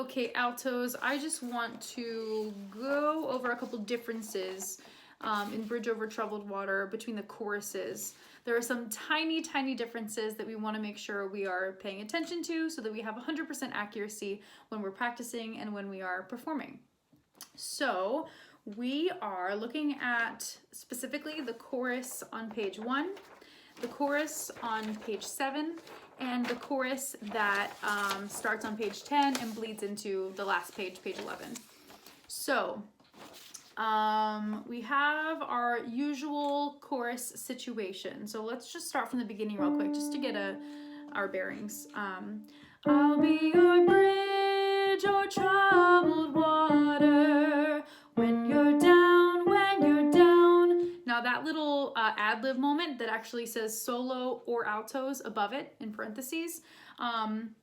Okay, altos, I just want to go over a couple differences in Bridge Over Troubled Water between the choruses. There are some tiny, tiny differences that we want to make sure we are paying attention to so that we have 100% accuracy when we're practicing and when we are performing. So we are looking at specifically the chorus on page 1, the chorus on page 7, and the chorus that starts on page 10 and bleeds into the last page, page 11. So we have our usual chorus situation. So let's just start from the beginning real quick just to get our bearings. I'll be your bridge or troubled water when you're down, when you're down. Now that little ad-lib moment that actually says solo or altos above it in parentheses, I'm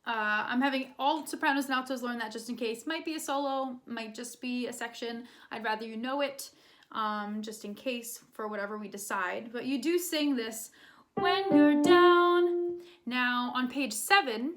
having all sopranos and altos learn that just in case. Might be a solo, might just be a section. I'd rather you know it just in case for whatever we decide. But you do sing this when you're down. Now on page 7,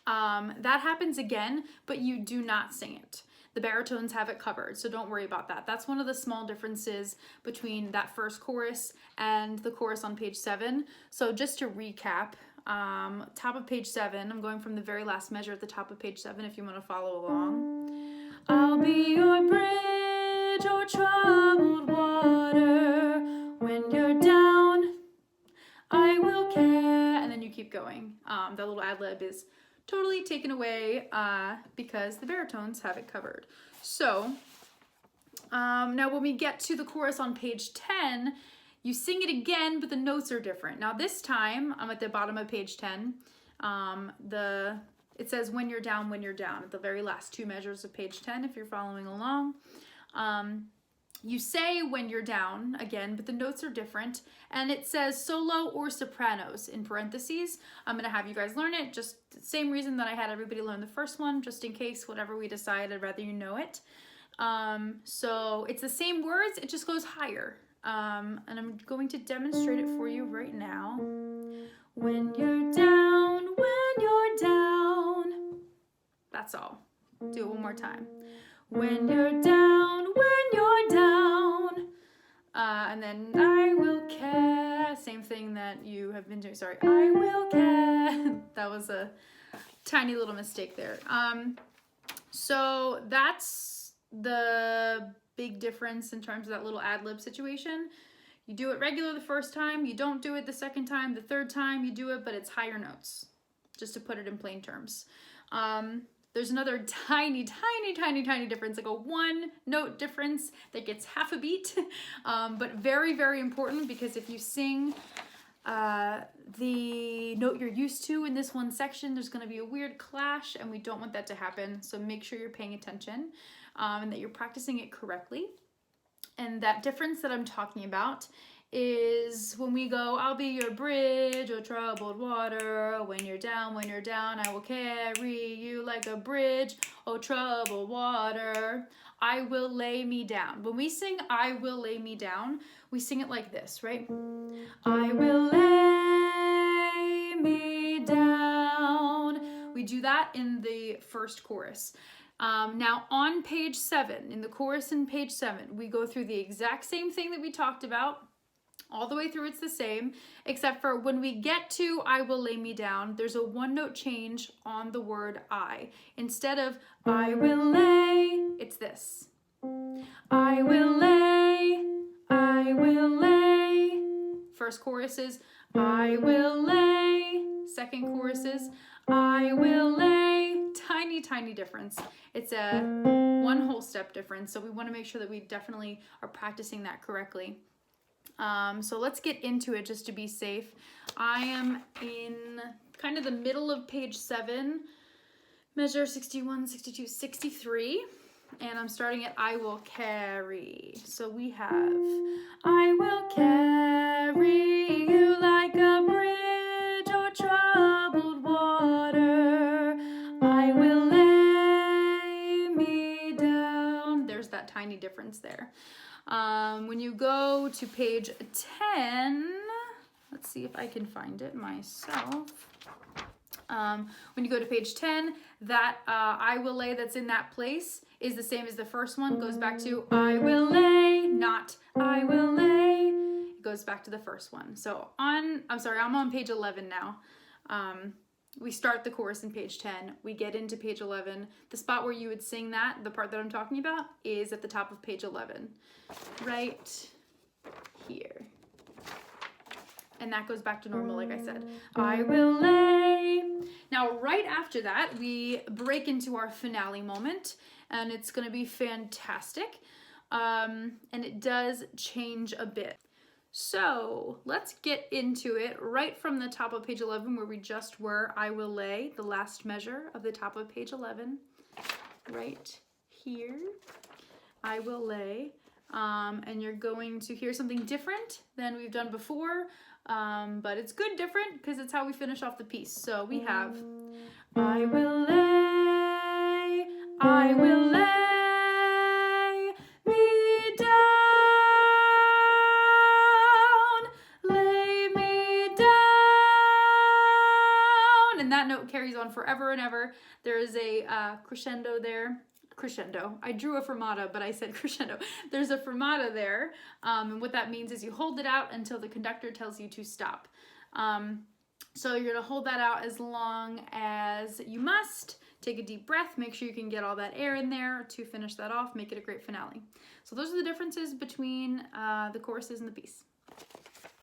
that happens again, but you do not sing it. The baritones have it covered, so don't worry about that. That's one of the small differences between that first chorus and the chorus on page 7. So just to recap, top of page 7, I'm going from the very last measure at the top of page 7 if you want to follow along. I'll be your bridge or troubled water when you're down. I will care, and then you keep going. The little ad-lib is totally taken away because the baritones have it covered. So now when we get to the chorus on page 10, you sing it again, but the notes are different. Now this time, I'm at the bottom of page 10. It says when you're down, at the very last 2 measures of page 10, if you're following along. You say when you're down again, but the notes are different, and it says solo or sopranos in parentheses. I'm gonna have you guys learn it, just the same reason that I had everybody learn the first one, just in case, whatever we decide, I'd rather you know it. So it's the same words, it just goes higher. And I'm going to demonstrate it for you right now. When you're down, when you're down. That's all. Do it one more time. When you're down, when you're down. And then I will care. Same thing that you have been doing. Sorry, I will care. That was a tiny little mistake there. So that's the big difference in terms of that little ad-lib situation. You do it regular the first time, you don't do it the second time, the third time you do it, but it's higher notes, just to put it in plain terms. There's another tiny, tiny, tiny, tiny difference, like a 1-note difference that gets half a beat, but very, very important, because if you sing the note you're used to in this one section, there's going to be a weird clash, and we don't want that to happen. So make sure you're paying attention and that you're practicing it correctly. And that difference that I'm talking about is when we go, I'll be your bridge, or troubled water. When you're down, I will carry you like a bridge, oh troubled water. I will lay me down. When we sing I will lay me down, we sing it like this, right? I will lay me down. We do that in the first chorus. Now on page 7, in the chorus in page 7, we go through the exact same thing that we talked about. All the way through it's the same, except for when we get to I will lay me down, there's a 1-note change on the word I. Instead of I will lay, it's this. I will lay, I will lay. First chorus is I will lay. Second chorus is I will lay. Tiny, tiny difference. It's a 1 whole step difference, so we want to make sure that we definitely are practicing that correctly. So let's get into it just to be safe. I am in kind of the middle of page 7, measure 61, 62, 63, and I'm starting at I will carry. So we have I will carry you like a bridge or troubled water. I will lay me down. There's that tiny difference there. When you go to page 10, let's see if I can find it myself. When you go to page 10, that I will lay that's in that place is the same as the first one. Goes back to I will lay, not I will lay. It goes back to the first one. So I'm on page 11 now. We start the chorus in page 10. We get into page 11. The spot where you would sing that, the part that I'm talking about, is at the top of page 11. Right here. And that goes back to normal, like I said. I will lay. Now, right after that, we break into our finale moment, and it's going to be fantastic. And it does change a bit. So let's get into it right from the top of page 11 where we just were. I will lay, the last measure of the top of page 11. Right here. I will lay. And you're going to hear something different than we've done before. But it's good different because it's how we finish off the piece. So we have I will lay, I will lay me down, lay me down. And that note carries on forever and ever. There is a crescendo there. Crescendo. I drew a fermata, but I said crescendo. There's a fermata there, and what that means is you hold it out until the conductor tells you to stop. So you're gonna hold that out as long as you must. Take a deep breath, make sure you can get all that air in there to finish that off, make it a great finale. So those are the differences between the choruses and the piece.